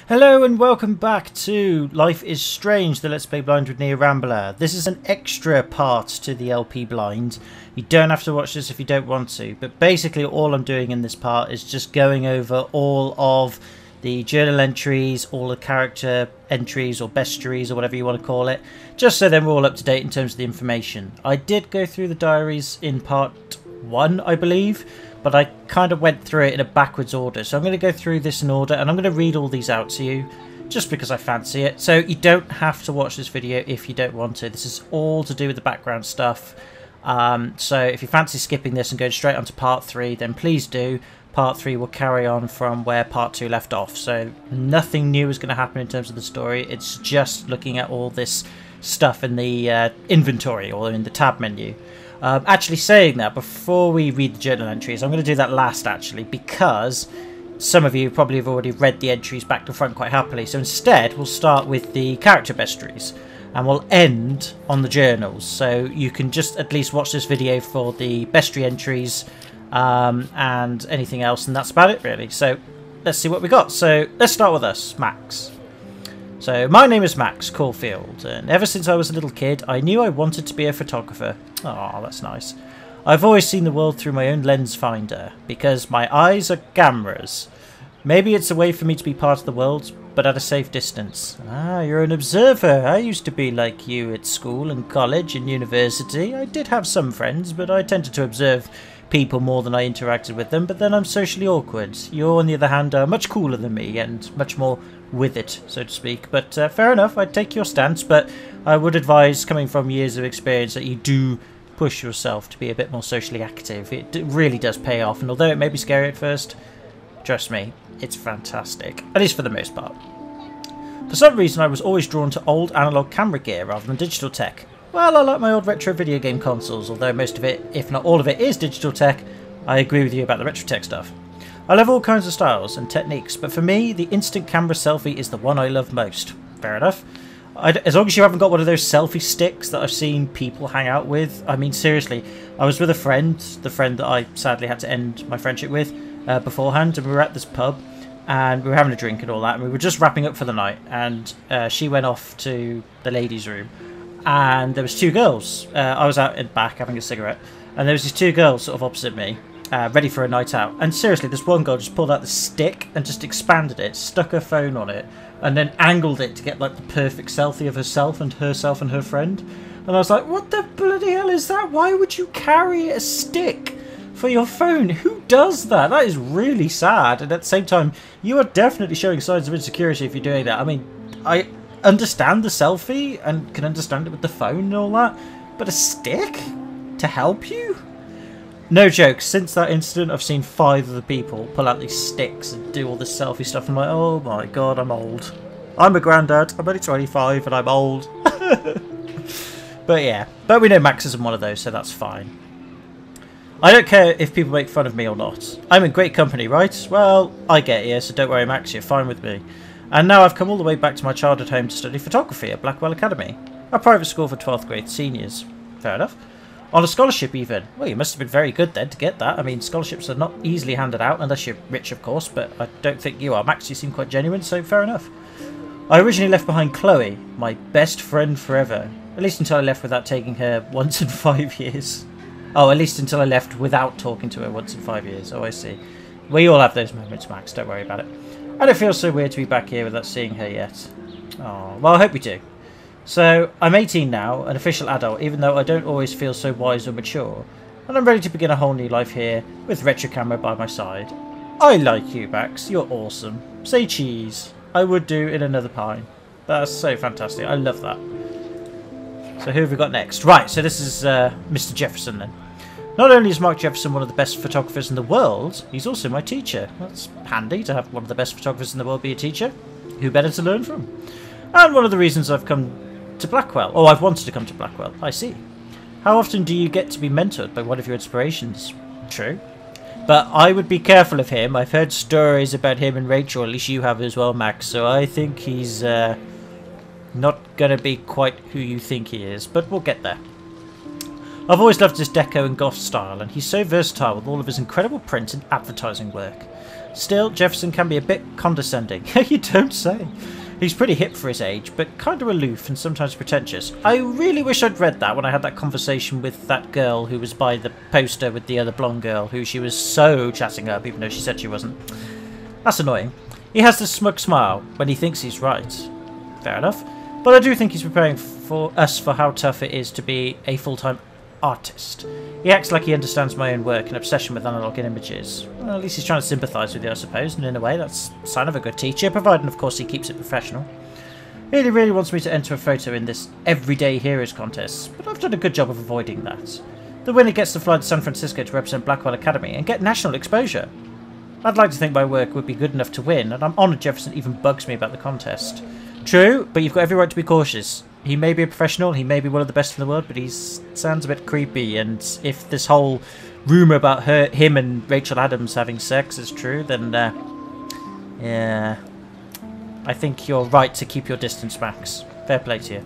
Hello and welcome back to Life is Strange, the Let's Play Blind with Neo Rambler. This is an extra part to the LP Blind. You don't have to watch this if you don't want to, but basically all I'm doing in this part is just going over all of the journal entries, all the character entries or bestiaries or whatever you want to call it, just so then we're all up to date in terms of the information. I did go through the diaries in part 1, I believe, but I kind of went through it in a backwards order. So I'm going to go through this in order and I'm going to read all these out to you just because I fancy it. So you don't have to watch this video if you don't want to. This is all to do with the background stuff. So if you fancy skipping this and going straight on to part 3, then please do. Part 3 will carry on from where part 2 left off. So nothing new is going to happen in terms of the story. It's just looking at all this stuff in the inventory or in the tab menu. Actually saying that, before we read the journal entries, I'm going to do that last actually, because some of you probably have already read the entries back to front quite happily. So instead we'll start with the character bestiaries and we'll end on the journals, so you can just at least watch this video for the bestiary entries and anything else, and that's about it really. So let's see what we got. So let's start with us, Max. So, my name is Max Caulfield, and ever since I was a little kid, I knew I wanted to be a photographer. Oh, that's nice. I've always seen the world through my own lens finder, because my eyes are cameras. Maybe it's a way for me to be part of the world, but at a safe distance. Ah, you're an observer. I used to be like you at school and college and university. I did have some friends, but I tended to observe people more than I interacted with them, but then I'm socially awkward. You, on the other hand, are much cooler than me and much more with it, so to speak. But fair enough, I'd take your stance, but I would advise, coming from years of experience, that you do push yourself to be a bit more socially active. It really does pay off, and although it may be scary at first, trust me, it's fantastic, at least for the most part. For some reason I was always drawn to old analog camera gear rather than digital tech. Well, I like my old retro video game consoles, although most of it, if not all of it, is digital tech. I agree with you about the retro tech stuff. I love all kinds of styles and techniques, but for me, the instant camera selfie is the one I love most. Fair enough. As long as you haven't got one of those selfie sticks that I've seen people hang out with. I mean, seriously, I was with a friend, the friend that I sadly had to end my friendship with beforehand, and we were at this pub, and we were having a drink and all that, and we were just wrapping up for the night, and she went off to the ladies' room, and there was two girls. I was out in the back having a cigarette, and there was these two girls sort of opposite me, ready for a night out. And seriously, this one girl just pulled out the stick and just expanded it, stuck her phone on it, and then angled it to get like the perfect selfie of herself and her friend. And I was like, what the bloody hell is that? Why would you carry a stick for your phone? Who does that? That is really sad. And at the same time, you are definitely showing signs of insecurity if you're doing that. I mean, I understand the selfie and can understand it with the phone and all that, but a stick to help you? No joke, since that incident I've seen 5 other people pull out these sticks and do all this selfie stuff. I'm like, oh my god, I'm old. I'm a granddad, I'm only 25 and I'm old. But yeah, but we know Max isn't one of those, so that's fine. I don't care if people make fun of me or not. I'm in great company, right? Well, I get you, so don't worry Max, you're fine with me. And now I've come all the way back to my childhood home to study photography at Blackwell Academy, a private school for 12th grade seniors. Fair enough. On a scholarship even. Well, you must have been very good then to get that. I mean, scholarships are not easily handed out unless you're rich, of course, but I don't think you are. Max, you seem quite genuine, so fair enough. I originally left behind Chloe, my best friend forever. At least until I left without taking her once in 5 years. Oh, at least until I left without talking to her once in 5 years. Oh, I see. We all have those moments, Max. Don't worry about it. And it feels so weird to be back here without seeing her yet. Oh, well, I hope we do. So, I'm 18 now, an official adult, even though I don't always feel so wise or mature. And I'm ready to begin a whole new life here, with retro camera by my side. I like you, Max. You're awesome. Say cheese. I would do in another pine. That's so fantastic. I love that. So who have we got next? Right, so this is Mr. Jefferson then. Not only is Mark Jefferson one of the best photographers in the world, he's also my teacher. That's handy to have one of the best photographers in the world be a teacher. Who better to learn from? And one of the reasons I've come to Blackwell. Oh, I've wanted to come to Blackwell. I see. How often do you get to be mentored by one of your inspirations? True. But I would be careful of him. I've heard stories about him and Rachel, at least you have as well, Max, so I think he's not going to be quite who you think he is, but we'll get there. I've always loved his deco and goth style, and he's so versatile with all of his incredible print and advertising work. Still, Jefferson can be a bit condescending. You don't say. He's pretty hip for his age, but kind of aloof and sometimes pretentious. I really wish I'd read that when I had that conversation with that girl who was by the poster with the other blonde girl, who she was so chatting up, even though she said she wasn't. That's annoying. He has this smug smile when he thinks he's right. Fair enough. But I do think he's preparing for us for how tough it is to be a full-time artist. He acts like he understands my own work and obsession with analog images. Well, at least he's trying to sympathise with you, I suppose, and in a way that's a sign of a good teacher, providing of course he keeps it professional. He really wants me to enter a photo in this Everyday Heroes contest, but I've done a good job of avoiding that. The winner gets to fly to San Francisco to represent Blackwell Academy and get national exposure. I'd like to think my work would be good enough to win, and I'm honoured Jefferson even bugs me about the contest. True, but you've got every right to be cautious. He may be a professional, he may be one of the best in the world, but he sounds a bit creepy, and if this whole rumour about him and Rachel Adams having sex is true, then, yeah, I think you're right to keep your distance, Max. Fair play to you.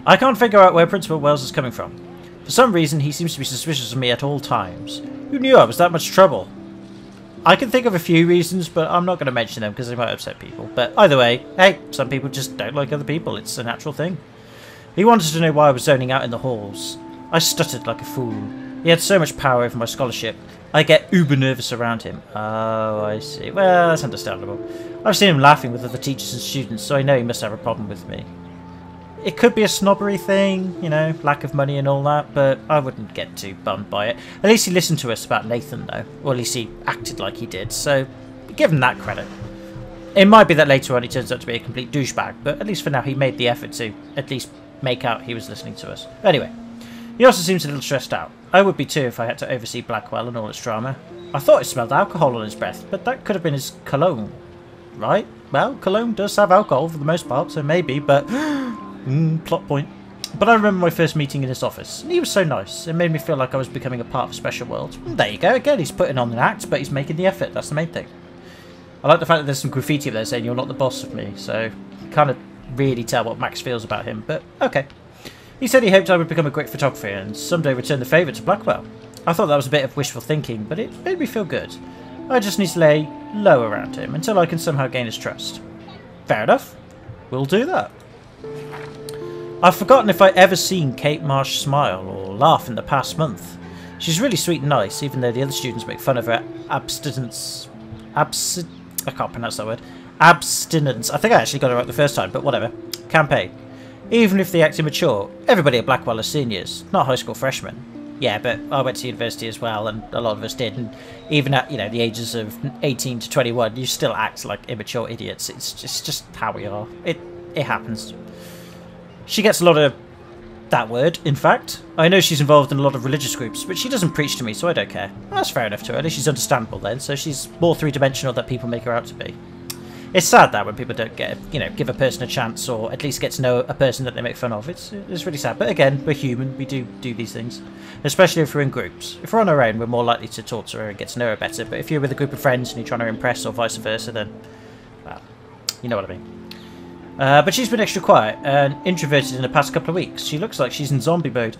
I can't figure out where Principal Wells is coming from. For some reason, he seems to be suspicious of me at all times. Who knew I was that much trouble? I can think of a few reasons, but I'm not going to mention them because they might upset people. But either way, hey, some people just don't like other people. It's a natural thing. He wanted to know why I was zoning out in the halls. I stuttered like a fool. He had so much power over my scholarship. I get uber nervous around him. Oh, I see. Well, that's understandable. I've seen him laughing with other teachers and students, so I know he must have a problem with me. It could be a snobbery thing, you know, lack of money and all that, but I wouldn't get too bummed by it. At least he listened to us about Nathan, though. Or at least he acted like he did, so give him that credit. It might be that later on he turns out to be a complete douchebag, but at least for now he made the effort to at least make out he was listening to us. Anyway, he also seems a little stressed out. I would be too if I had to oversee Blackwell and all its drama. I thought it smelled alcohol on his breath, but that could have been his cologne. Right? Well, cologne does have alcohol for the most part, so maybe, but... plot point. But I remember my first meeting in his office, and he was so nice. It made me feel like I was becoming a part of a special world. And there you go, again, he's putting on an act, but he's making the effort. That's the main thing. I like the fact that there's some graffiti up there saying you're not the boss of me, so you can't really tell what Max feels about him, but okay. He said he hoped I would become a great photographer and someday return the favour to Blackwell. I thought that was a bit of wishful thinking, but it made me feel good. I just need to lay low around him until I can somehow gain his trust. Fair enough. We'll do that. I've forgotten if I've ever seen Kate Marsh smile or laugh in the past month. She's really sweet and nice, even though the other students make fun of her abstinence. I can't pronounce that word. Abstinence. I think I actually got it right the first time, but whatever. Campaign. Even if they act immature, everybody at Blackwell are seniors, not high school freshmen. Yeah, but I went to university as well, and a lot of us did, and even at, you know, the ages of 18 to 21, you still act like immature idiots. It's just how we are. It happens. She gets a lot of that word, in fact. I know she's involved in a lot of religious groups, but she doesn't preach to me, so I don't care. That's fair enough to her. At least she's understandable then, so she's more three-dimensional than people make her out to be. It's sad that when people don't get, you know, give a person a chance or at least get to know a person that they make fun of. It's really sad. But again, we're human. We do these things, especially if we're in groups. If we're on our own, we're more likely to talk to her and get to know her better. But if you're with a group of friends and you're trying to impress or vice versa, then, well, you know what I mean. But she's been extra quiet and introverted in the past couple of weeks. She looks like she's in zombie mode.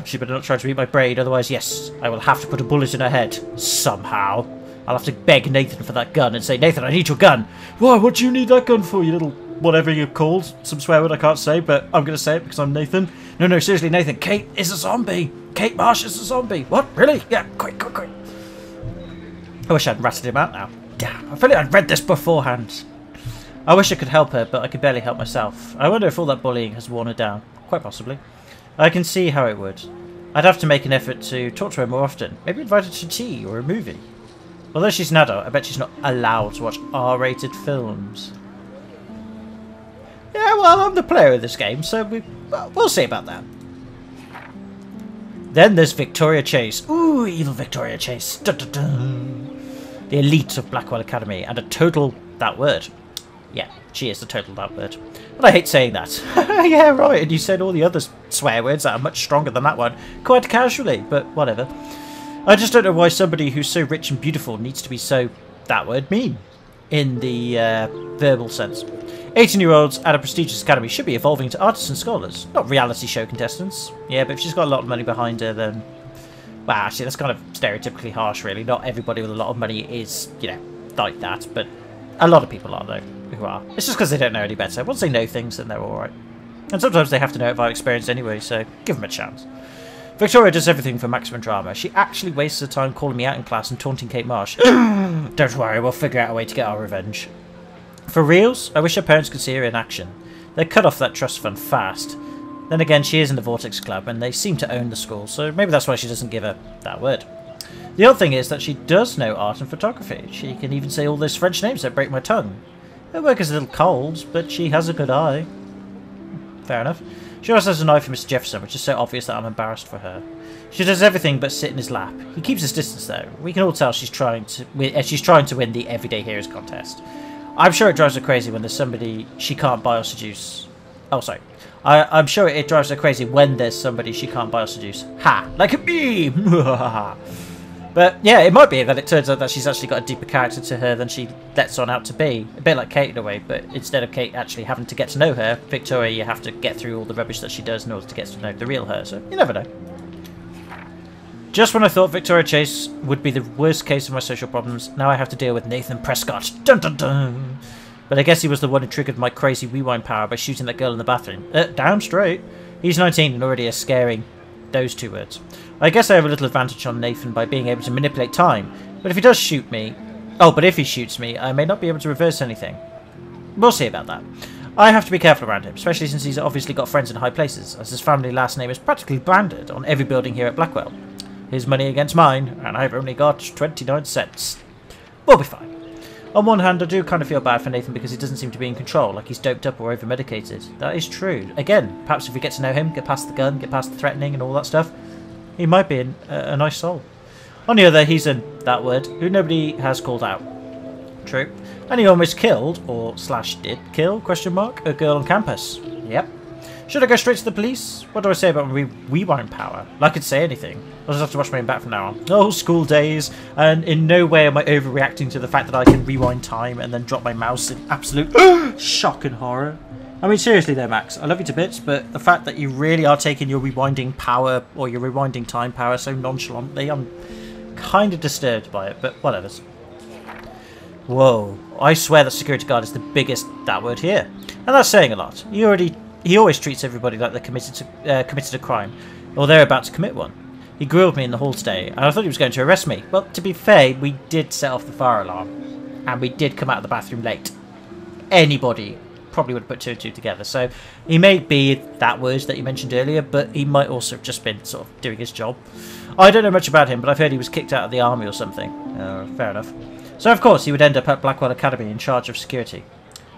She better not try to eat my brain, otherwise, yes, I will have to put a bullet in her head. Somehow. I'll have to beg Nathan for that gun and say, Nathan, I need your gun. Why, what do you need that gun for, you little whatever you're called? Some swear word I can't say, but I'm going to say it because I'm Nathan. No, seriously, Nathan, Kate is a zombie. Kate Marsh is a zombie. What? Really? Yeah, quick. I wish I'd ratted him out now. Damn, I feel like I'd read this beforehand. I wish I could help her, but I could barely help myself. I wonder if all that bullying has worn her down. Quite possibly. I can see how it would. I'd have to make an effort to talk to her more often. Maybe invite her to tea or a movie. Although she's an adult, I bet she's not allowed to watch R-rated films. Yeah, well, I'm the player of this game, so we'll see about that. Then there's Victoria Chase. Ooh, evil Victoria Chase. Dun, dun, dun. The elite of Blackwell Academy, and a total that word. Yeah, she is the total that word. But I hate saying that. Yeah, right, and you said all the other swear words that are much stronger than that one, quite casually, but whatever. I just don't know why somebody who's so rich and beautiful needs to be so, that word, mean, in the verbal sense. 18-year-olds at a prestigious academy should be evolving into artists and scholars, not reality show contestants. Yeah, but if she's got a lot of money behind her, then Well, actually, that's kind of stereotypically harsh, really. Not everybody with a lot of money is, you know, like that, but a lot of people are, though, who are. It's just because they don't know any better. Once they know things, then they're alright. And sometimes they have to know it by experience anyway, so give them a chance. Victoria does everything for maximum drama. She actually wastes her time calling me out in class and taunting Kate Marsh. Don't worry, we'll figure out a way to get our revenge. For reals, I wish her parents could see her in action. They cut off that trust fund fast. Then again, she is in the Vortex Club, and they seem to own the school, so maybe that's why she doesn't give her that word. The odd thing is that she does know art and photography. She can even say all those French names that break my tongue. Her work is a little cold, but she has a good eye. Fair enough. She also has an eye for Mr. Jefferson, which is so obvious that I'm embarrassed for her. She does everything but sit in his lap. He keeps his distance, though. We can all tell she's trying to win the Everyday Heroes contest. I'm sure it drives her crazy when there's somebody she can't buy or seduce. Oh, sorry. I'm sure it drives her crazy when there's somebody she can't buy or seduce. Ha! Like me! But yeah, it might be that it turns out that she's actually got a deeper character to her than she lets on out to be. A bit like Kate in a way, but instead of Kate actually having to get to know her, Victoria, you have to get through all the rubbish that she does in order to get to know the real her, so you never know. Just when I thought Victoria Chase would be the worst case of my social problems, now I have to deal with Nathan Prescott. Dun dun dun! But I guess he was the one who triggered my crazy rewind power by shooting that girl in the bathroom. Damn straight. He's 19 and already is scaring. Those two words. I guess I have a little advantage on Nathan by being able to manipulate time, but if he does shoot me... Oh, but if he shoots me, I may not be able to reverse anything. We'll see about that. I have to be careful around him, especially since he's obviously got friends in high places, as his family last name is practically branded on every building here at Blackwell. His money against mine, and I've only got 29 cents. We'll be fine. On one hand, I do kind of feel bad for Nathan because he doesn't seem to be in control, like he's doped up or over-medicated. That is true. Again, perhaps if we get to know him, get past the gun, get past the threatening and all that stuff, he might be a nice soul. On the other, he's that word, who nobody has called out. True. And he almost killed, or slash did kill, question mark, a girl on campus. Yep. Should I go straight to the police? What do I say about rewind power? Like I could say anything. I'll just have to watch my own back from now on. Oh, school days. And in no way am I overreacting to the fact that I can rewind time and then drop my mouse in absolute shock and horror. I mean, seriously though, Max, I love you to bits, but the fact that you really are taking your rewinding power, or your rewinding time power so nonchalantly, I'm kind of disturbed by it, but whatever. Whoa. I swear that security guard is the biggest that word here. And that's saying a lot. He always treats everybody like they're committed a crime, or they're about to commit one. He grilled me in the hall today, and I thought he was going to arrest me. Well, to be fair, we did set off the fire alarm, and we did come out of the bathroom late. Anybody probably would have put two and two together, so he may be that word that you mentioned earlier, but he might also have just been sort of doing his job. I don't know much about him, but I've heard he was kicked out of the army or something. Fair enough. So of course he would end up at Blackwell Academy in charge of security.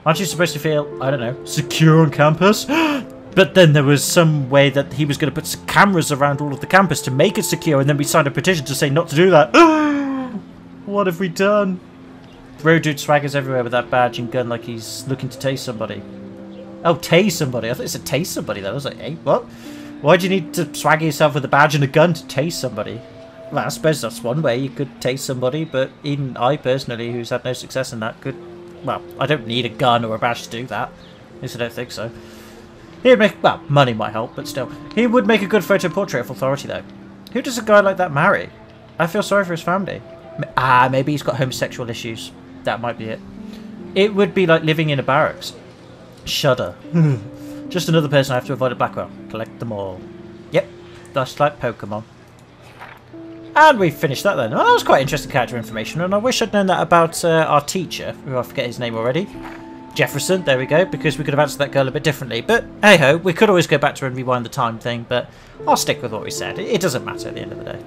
Aren't you supposed to feel, I don't know, secure on campus? But then there was some way that he was going to put cameras around all of the campus to make it secure, and then we signed a petition to say not to do that. What have we done? Road dude swaggers everywhere with that badge and gun like he's looking to tase somebody. Oh, tase somebody. I thought it said tase somebody though. I was like, hey, what? Why do you need to swagger yourself with a badge and a gun to tase somebody? Well, I suppose that's one way you could tase somebody, but even I personally, who's had no success in that, could... Well, I don't need a gun or a badge to do that. At least I don't think so. He'd make... Well, money might help, but still. He would make a good photo portrait of authority, though. Who does a guy like that marry? I feel sorry for his family. Maybe he's got homosexual issues. That might be it. It would be like living in a barracks. Shudder. Just another person I have to avoid at Blackwell. Collect them all. Yep. That's like Pokemon. And we finished that then. Well, that was quite interesting character information, and I wish I'd known that about our teacher, who I forget his name already. Jefferson, there we go, because we could have answered that girl a bit differently. But hey-ho, we could always go back to her and rewind the time thing, but I'll stick with what we said. It doesn't matter at the end of the day.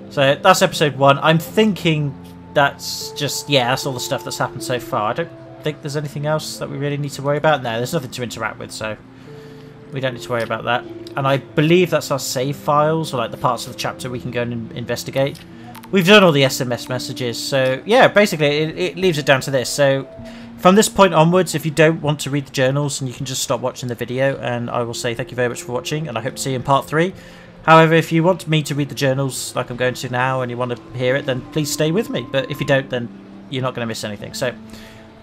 So that's episode 1. I'm thinking that's just, yeah, that's all the stuff that's happened so far. I don't think there's anything else that we really need to worry about. No, there's nothing to interact with, so we don't need to worry about that. And I believe that's our save files, or like the parts of the chapter we can go and investigate. We've done all the SMS messages, so yeah, basically it leaves it down to this. So from this point onwards, if you don't want to read the journals, and you can just stop watching the video, and I will say thank you very much for watching, and I hope to see you in part 3. However, if you want me to read the journals like I'm going to now, and you want to hear it, then please stay with me. But if you don't, then you're not going to miss anything. So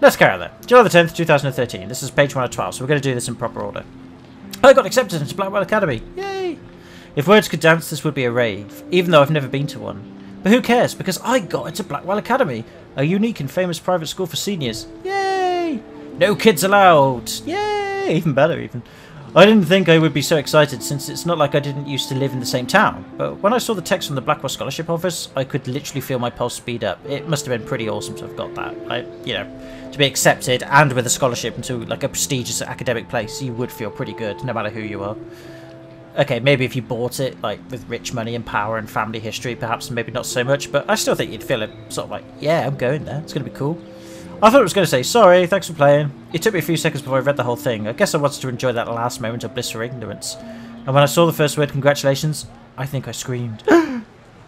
let's carry on there. July the 10th, 2013. This is page 1 of 12, so we're going to do this in proper order. I got accepted into Blackwell Academy. Yay! If words could dance, this would be a rave, even though I've never been to one. But who cares, because I got into Blackwell Academy, a unique and famous private school for seniors. Yay! No kids allowed! Yay! Even better, even. I didn't think I would be so excited, since it's not like I didn't used to live in the same town, but when I saw the text from the Blackwell Scholarship Office, I could literally feel my pulse speed up. It must have been pretty awesome to have got that. To be accepted and with a scholarship into like a prestigious academic place, you would feel pretty good, no matter who you are. Okay, maybe if you bought it, like, with rich money and power and family history, perhaps maybe not so much, but I still think you'd feel it sort of like, yeah, I'm going there, it's going to be cool. I thought it was going to say, sorry, thanks for playing. It took me a few seconds before I read the whole thing. I guess I wanted to enjoy that last moment of bliss or ignorance. And when I saw the first word, congratulations, I think I screamed.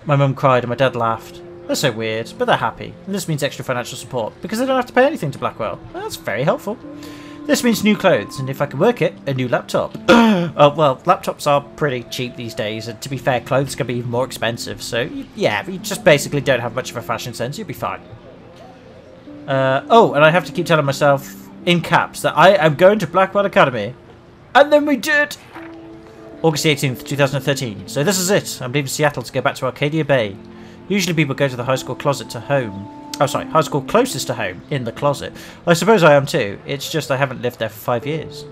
My mum cried and my dad laughed. They're so weird, but they're happy. And this means extra financial support, because they don't have to pay anything to Blackwell. That's very helpful. This means new clothes, and if I can work it, a new laptop. Well, laptops are pretty cheap these days, and to be fair, clothes can be even more expensive, so yeah, you just basically don't have much of a fashion sense, you'll be fine. Oh, and I have to keep telling myself, in caps, that I am going to Blackwell Academy. And then we did! August 18th, 2013. So this is it. I'm leaving Seattle to go back to Arcadia Bay. Usually people go to the high school closet to home. Oh, sorry, high school closest to home, in the closet. I suppose I am too. It's just I haven't lived there for 5 years.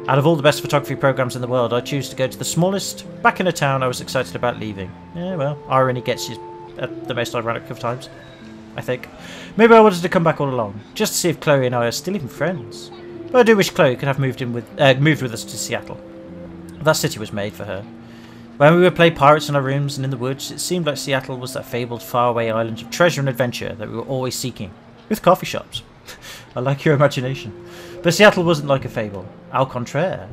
Out of all the best photography programs in the world, I choose to go to the smallest, back in a town I was excited about leaving. Yeah, well, irony gets you at the most ironic of times, I think. Maybe I wanted to come back all along, just to see if Chloe and I are still even friends. But I do wish Chloe could have moved with us to Seattle. That city was made for her. When we would play pirates in our rooms and in the woods, it seemed like Seattle was that fabled faraway island of treasure and adventure that we were always seeking, with coffee shops. I like your imagination. But Seattle wasn't like a fable. Au contraire.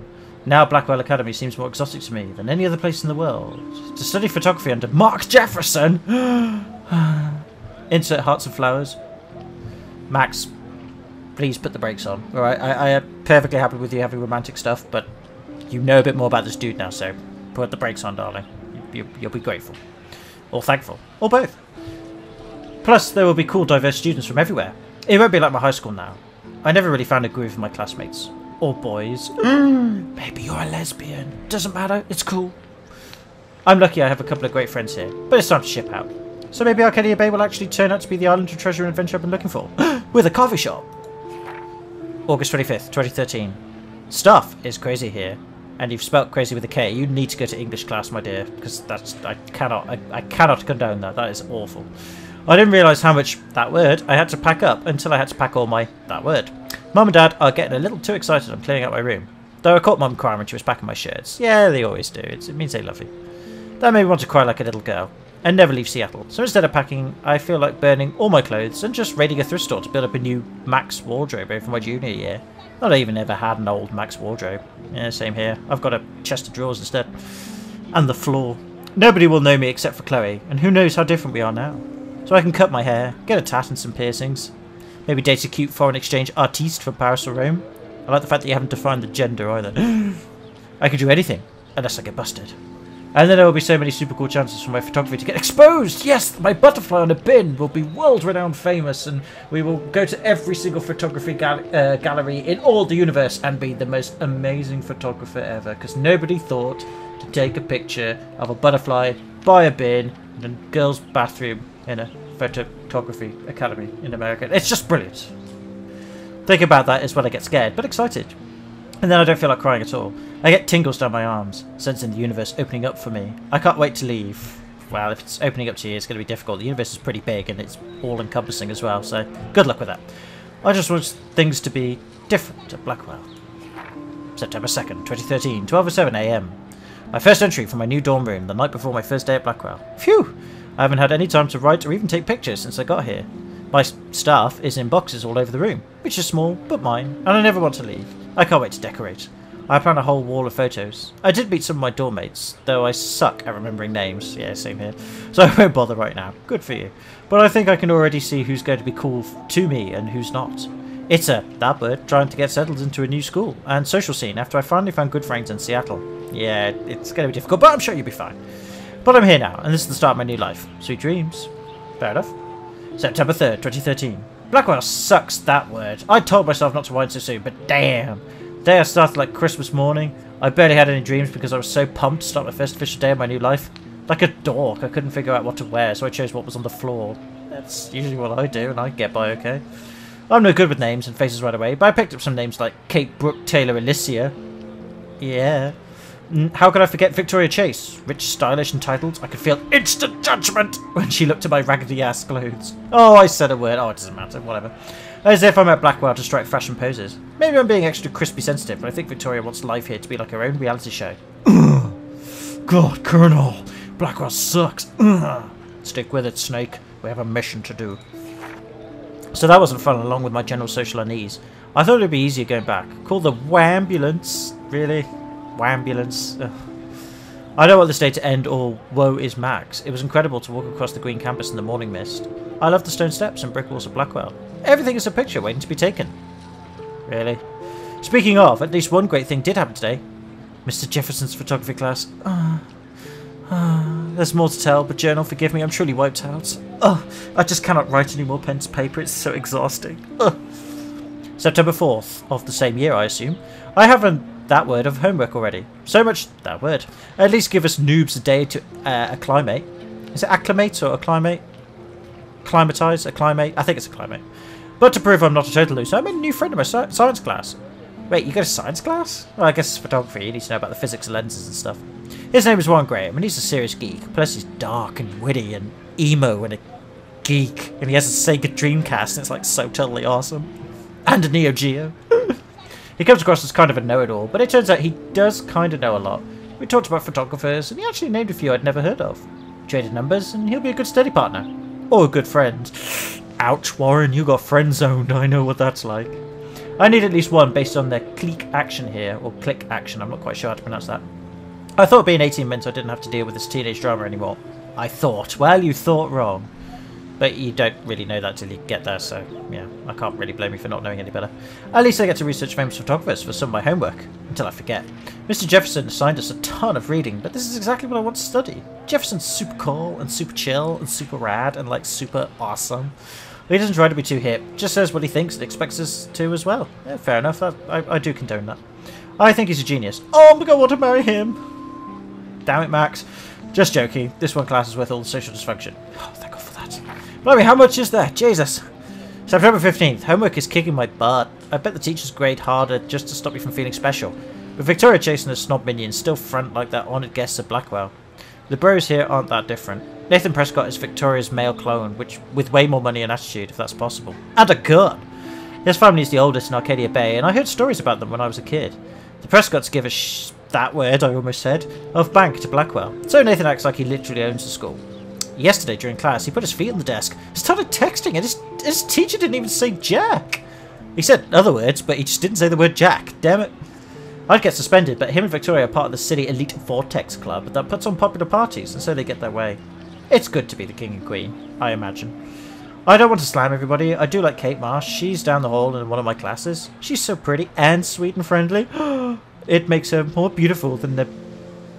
Now Blackwell Academy seems more exotic to me than any other place in the world. To study photography under Mark Jefferson! Insert hearts and flowers. Max, please put the brakes on. Alright, I am perfectly happy with you having romantic stuff, but you know a bit more about this dude now, so put the brakes on, darling. You'll be grateful. Or thankful. Or both. Plus, there will be cool, diverse students from everywhere. It won't be like my high school now. I never really found a groove with my classmates. Or boys. Maybe you're a lesbian. Doesn't matter. It's cool. I'm lucky I have a couple of great friends here, but it's time to ship out. So maybe Arcadia Bay will actually turn out to be the island of treasure and adventure I've been looking for. With a coffee shop. August 25th, 2013. Stuff is crazy here. And you've spelt crazy with a K. You need to go to English class, my dear, because I cannot condone that. That is awful. I didn't realise how much that word I had to pack up until I had to pack all my that word. Mum and Dad are getting a little too excited I'm clearing out my room. Though I caught Mum crying when she was packing my shirts. Yeah, they always do. It means they love you. That made me want to cry like a little girl and never leave Seattle. So instead of packing, I feel like burning all my clothes and just raiding a thrift store to build up a new Max wardrobe over my junior year. Not even ever had an old Max wardrobe. Yeah, same here. I've got a chest of drawers instead. And the floor. Nobody will know me except for Chloe, and who knows how different we are now. So I can cut my hair, get a tat and some piercings. Maybe date a cute foreign exchange artiste from Paris or Rome. I like the fact that you haven't defined the gender either. I can do anything, unless I get busted. And then there will be so many super cool chances for my photography to get exposed! Yes, my butterfly on a bin will be world-renowned famous, and we will go to every single photography gallery in all the universe and be the most amazing photographer ever, because nobody thought to take a picture of a butterfly by a bin in a girl's bathroom in a photography academy in America. It's just brilliant. Thinking about that is when I get scared, but excited. And then I don't feel like crying at all. I get tingles down my arms, sensing the universe opening up for me. I can't wait to leave. Well, if it's opening up to you, it's going to be difficult. The universe is pretty big and it's all-encompassing as well, so good luck with that. I just want things to be different at Blackwell. September 2nd, 2013, 12:07 AM. My first entry from my new dorm room the night before my first day at Blackwell. Phew! I haven't had any time to write or even take pictures since I got here. My stuff is in boxes all over the room, which is small, but mine, and I never want to leave. I can't wait to decorate. I plan a whole wall of photos. I did meet some of my dorm mates, though I suck at remembering names. Yeah, same here. So I won't bother right now. Good for you. But I think I can already see who's going to be cool to me and who's not. It's that bird trying to get settled into a new school and social scene after I finally found good friends in Seattle. Yeah, it's going to be difficult, but I'm sure you'll be fine. But I'm here now, and this is the start of my new life. Sweet dreams. Fair enough. September 3rd, 2013. Blackwell sucks, that word. I told myself not to whine so soon, but damn. Day I started like Christmas morning. I barely had any dreams because I was so pumped to start my first official day of my new life. Like a dork, I couldn't figure out what to wear, so I chose what was on the floor. That's usually what I do, and I get by okay. I'm no good with names and faces right away, but I picked up some names like Kate, Brooke, Taylor, Alicia. Yeah. How could I forget Victoria Chase? Rich, stylish, entitled. I could feel instant judgment when she looked at my raggedy-ass clothes. Oh, I said a word. Oh, it doesn't matter. Whatever. As if I'm at Blackwell to strike fashion poses. Maybe I'm being extra crispy sensitive, but I think Victoria wants life here to be like her own reality show. God, Colonel. Blackwell sucks. Stick with it, Snake. We have a mission to do. So that wasn't fun, along with my general social unease. I thought it'd be easier going back. Call the Wambulance. Really? Wambulance. Ugh. I don't want this day to end all woe is Max. It was incredible to walk across the green campus in the morning mist. I love the stone steps and brick walls of Blackwell. Everything is a picture waiting to be taken. Really? Speaking of, at least one great thing did happen today. Mr. Jefferson's photography class. There's more to tell, but journal, forgive me, I'm truly wiped out. I just cannot write any more pen to paper, it's so exhausting. September 4th of the same year, I assume. I haven't that word of homework already. So much that word. At least give us noobs a day to acclimate. Is it acclimate or acclimate? Acclimatise? Acclimate? I think it's acclimate. But to prove I'm not a total loser, I made a new friend in my science class. Wait, you got a science class? Well, I guess it's photography. You need to know about the physics of lenses and stuff. His name is Warren Graham, and he's a serious geek. Plus, he's dark and witty and emo and a geek. And he has a Sega Dreamcast, and it's like so totally awesome. And a Neo Geo. He comes across as kind of a know-it-all, but it turns out he does kind of know a lot. We talked about photographers, and he actually named a few I'd never heard of. Traded numbers, and he'll be a good study partner. Or a good friend. Ouch, Warren, you got friend-zoned. I know what that's like. I need at least one based on their clique action here, or click action, I'm not quite sure how to pronounce that. I thought being 18 meant I didn't have to deal with this teenage drama anymore. I thought. Well, you thought wrong. But you don't really know that till you get there, so yeah, I can't really blame you for not knowing any better. At least I get to research famous photographers for some of my homework, until I forget. Mr. Jefferson assigned us a ton of reading, but this is exactly what I want to study. Jefferson's super cool, and super chill, and super rad, and like super awesome. He doesn't try to be too hip, just says what he thinks and expects us to as well. Yeah, fair enough, I do condone that. I think he's a genius. Oh, I'm gonna want to marry him. Damn it, Max. Just joking. This one class is worth all the social dysfunction. Oh, thank God for that. Blimey, how much is there? Jesus. September 15th. Homework is kicking my butt. I bet the teachers grade harder just to stop you from feeling special. But Victoria Chase and her snob minions still front like they're honoured guests of Blackwell. The bros here aren't that different. Nathan Prescott is Victoria's male clone, which with way more money and attitude, if that's possible. And a gun! His family is the oldest in Arcadia Bay, and I heard stories about them when I was a kid. The Prescotts give a that word, I almost said, of bank to Blackwell. So Nathan acts like he literally owns the school. Yesterday during class, he put his feet on the desk, started texting, and his teacher didn't even say Jack. He said other words, but he just didn't say the word Jack. Damn it. I'd get suspended, but him and Victoria are part of the city elite Vortex Club that puts on popular parties, and so they get their way. It's good to be the king and queen, I imagine. I don't want to slam everybody. I do like Kate Marsh. She's down the hall in one of my classes. She's so pretty and sweet and friendly. It makes her more beautiful than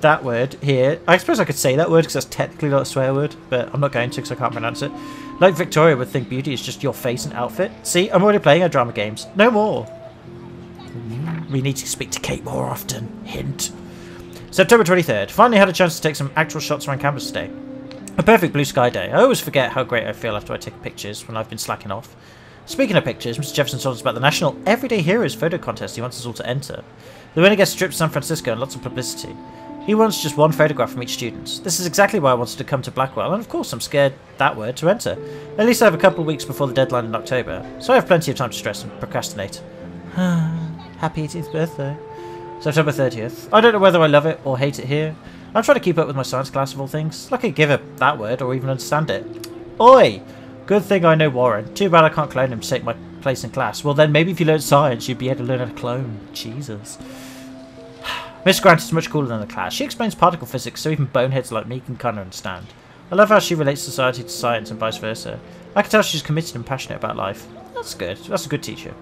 that word here. I suppose I could say that word because that's technically not a swear word, but I'm not going to because I can't pronounce it. Like Victoria would think beauty is just your face and outfit. See, I'm already playing our drama games. No more. We need to speak to Kate more often. Hint. September 23rd. Finally had a chance to take some actual shots around campus today. A perfect blue sky day. I always forget how great I feel after I take pictures when I've been slacking off. Speaking of pictures, Mr. Jefferson told us about the National Everyday Heroes photo contest he wants us all to enter. The winner gets a trip to San Francisco and lots of publicity. He wants just one photograph from each student. This is exactly why I wanted to come to Blackwell, and of course I'm scared that word to enter. At least I have a couple of weeks before the deadline in October, so I have plenty of time to stress and procrastinate. Happy 18th birthday. September 30th. I don't know whether I love it or hate it here. I'm trying to keep up with my science class of all things. Lucky to give her that word or even understand it. Oi! Good thing I know Warren. Too bad I can't clone him to take my place in class. Well then, maybe if you learned science, you'd be able to learn how to clone. Jesus. Miss Grant is much cooler than the class. She explains particle physics so even boneheads like me can kind of understand. I love how she relates society to science and vice versa. I can tell she's committed and passionate about life. That's good. That's a good teacher.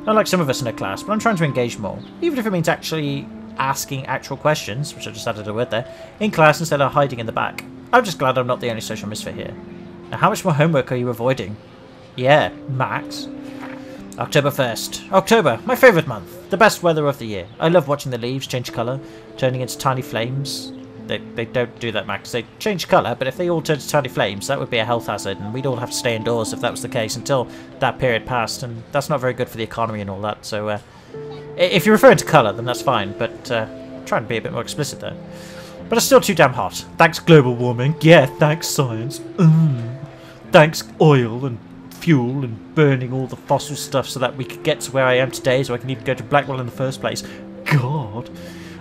Not like some of us in her class, but I'm trying to engage more. Even if it means actually asking actual questions, which I just added a word there, in class instead of hiding in the back. I'm just glad I'm not the only social misfit here. Now, how much more homework are you avoiding? Yeah, Max. October 1st. October, my favourite month. The best weather of the year. I love watching the leaves change colour, turning into tiny flames. They don't do that, Max. They change colour, but if they all turn to tiny flames, that would be a health hazard, and we'd all have to stay indoors if that was the case until that period passed, and that's not very good for the economy and all that, so if you're referring to colour, then that's fine, but try and be a bit more explicit there. But it's still too damn hot. Thanks global warming. Yeah, thanks science. Thanks oil and fuel and burning all the fossil stuff so that we could get to where I am today, so I can even go to Blackwell in the first place. God.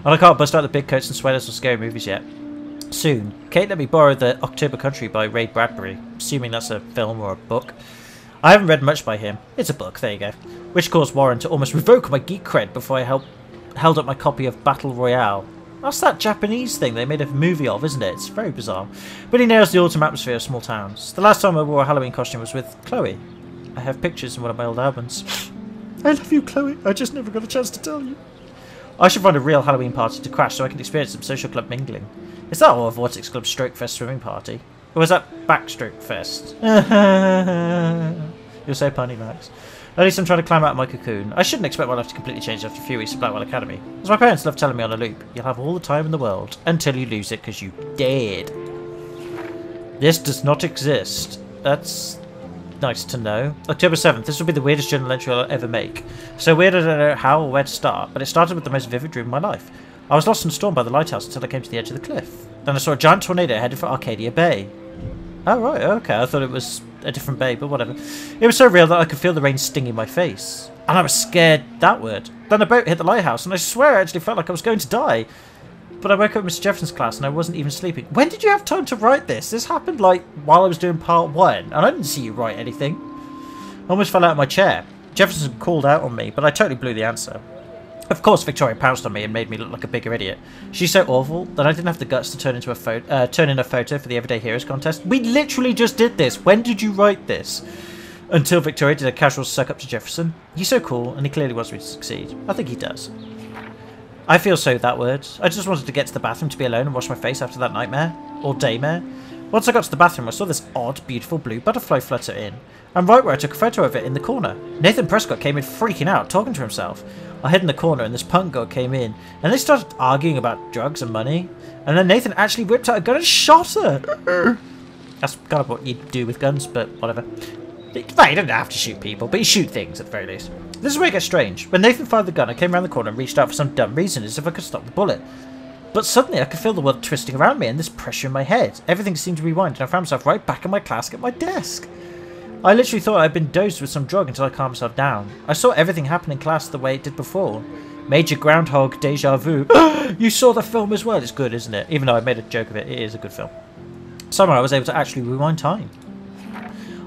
And I can't bust out the big coats and sweaters or scary movies yet. Soon. Kate let me borrow The October Country by Ray Bradbury, assuming that's a film or a book. I haven't read much by him. It's a book, there you go. Which caused Warren to almost revoke my geek cred before I held up my copy of Battle Royale. That's that Japanese thing they made a movie of, isn't it? It's very bizarre. But he nails the autumn atmosphere of small towns. The last time I wore a Halloween costume was with Chloe. I have pictures in one of my old albums. I love you, Chloe. I just never got a chance to tell you. I should find a real Halloween party to crash so I can experience some social club mingling. Is that or Vortex Club's Stroke Fest swimming party? Or was that Backstroke Fest? You're so punny, Max. At least I'm trying to climb out of my cocoon. I shouldn't expect my life to completely change after a few weeks of Blackwell Academy. As my parents love telling me on a loop, you'll have all the time in the world until you lose it because you did. This does not exist. That's nice to know. October 7th. This will be the weirdest journal entry I'll ever make. So weird I don't know how or where to start, but it started with the most vivid dream of my life. I was lost in a storm by the lighthouse until I came to the edge of the cliff. Then I saw a giant tornado headed for Arcadia Bay. Oh right, okay, I thought it was a different bay, but whatever. It was so real that I could feel the rain stinging my face. And I was scared that word. Then the boat hit the lighthouse, and I swear I actually felt like I was going to die. But I woke up in Mr. Jefferson's class, and I wasn't even sleeping. When did you have time to write this? This happened, like, while I was doing part 1, and I didn't see you write anything. I almost fell out of my chair. Jefferson called out on me, but I totally blew the answer. Of course, Victoria pounced on me and made me look like a bigger idiot. She's so awful that I didn't have the guts to turn in a photo for the Everyday Heroes contest. We literally just did this. When did you write this? Until Victoria did a casual suck up to Jefferson. He's so cool, and he clearly wants me to succeed. I think he does. I feel so that word. I just wanted to get to the bathroom to be alone and wash my face after that nightmare. Or daymare. Once I got to the bathroom, I saw this odd, beautiful blue butterfly flutter in. And right where I took a photo of it in the corner. Nathan Prescott came in freaking out, talking to himself. I hid in the corner and this punk girl came in. And they started arguing about drugs and money. And then Nathan actually whipped out a gun and shot her. That's kind of what you do with guns, but whatever. Well, you don't have to shoot people, but you shoot things at the very least. This is where it gets strange. When Nathan fired the gun, I came around the corner and reached out for some dumb reason, as if I could stop the bullet. But suddenly I could feel the world twisting around me and this pressure in my head. Everything seemed to rewind and I found myself right back in my class at my desk. I literally thought I'd been dosed with some drug until I calmed myself down. I saw everything happen in class the way it did before. Major groundhog deja vu. You saw the film as well. It's good, isn't it? Even though I made a joke of it, it is a good film. Somehow I was able to actually rewind time.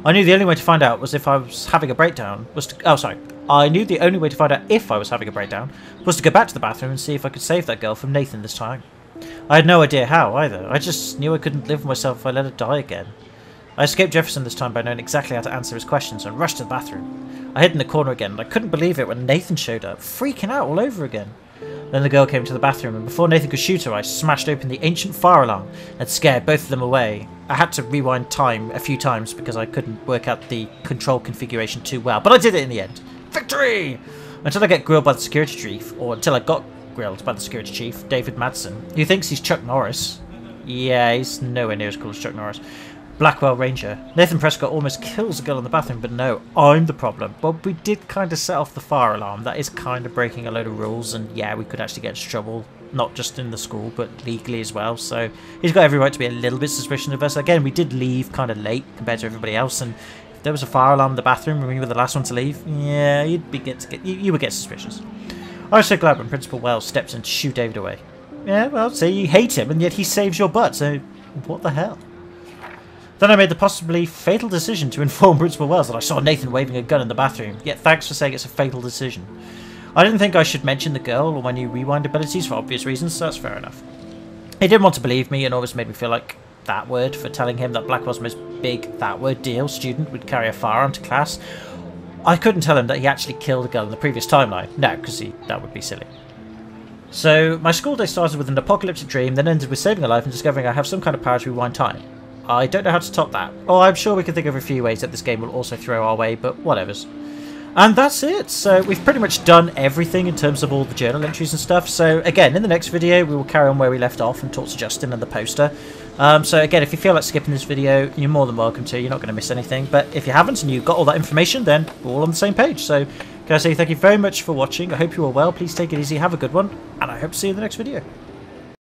I knew the only way to find out was if I was having a breakdown was to... I knew the only way to find out if I was having a breakdown was to go back to the bathroom and see if I could save that girl from Nathan this time. I had no idea how either. I just knew I couldn't live with myself if I let her die again. I escaped Jefferson this time by knowing exactly how to answer his questions and rushed to the bathroom. I hid in the corner again and I couldn't believe it when Nathan showed up, freaking out all over again. Then the girl came to the bathroom and before Nathan could shoot her I smashed open the ancient fire alarm and scared both of them away. I had to rewind time a few times because I couldn't work out the control configuration too well, but I did it in the end. Victory! Until I get grilled by the security chief, or until I got grilled by the security chief, David Madsen, who thinks he's Chuck Norris. Yeah, he's nowhere near as cool as Chuck Norris. Blackwell Ranger. Nathan Prescott almost kills a girl in the bathroom, but no, I'm the problem. Well, we did kind of set off the fire alarm. That is kind of breaking a load of rules, and yeah, we could actually get into trouble. Not just in the school, but legally as well. So he's got every right to be a little bit suspicious of us. Again, we did leave kind of late compared to everybody else, and if there was a fire alarm in the bathroom and we were the last one to leave, yeah, you would get suspicious. I was so glad when Principal Wells stepped in to shoo David away. Yeah, well, see, you hate him, and yet he saves your butt, so what the hell? Then I made the possibly fatal decision to inform Principal Wells that I saw Nathan waving a gun in the bathroom, yet thanks for saying it's a fatal decision. I didn't think I should mention the girl or my new rewind abilities for obvious reasons, so that's fair enough. He didn't want to believe me and always made me feel like that word for telling him that Blackwell's most big that word deal student would carry a firearm to class. I couldn't tell him that he actually killed a girl in the previous timeline. No, because that would be silly. So my school day started with an apocalyptic dream, then ended with saving a life and discovering I have some kind of power to rewind time. I don't know how to top that. Oh, I'm sure we can think of a few ways that this game will also throw our way, but whatevers. And that's it. So we've pretty much done everything in terms of all the journal entries and stuff. So again, in the next video, we will carry on where we left off and talk to Justin and the poster. So again, if you feel like skipping this video, you're more than welcome to. You're not going to miss anything. But if you haven't and you've got all that information, then we're all on the same page. So can I say thank you very much for watching. I hope you are well. Please take it easy. Have a good one. And I hope to see you in the next video.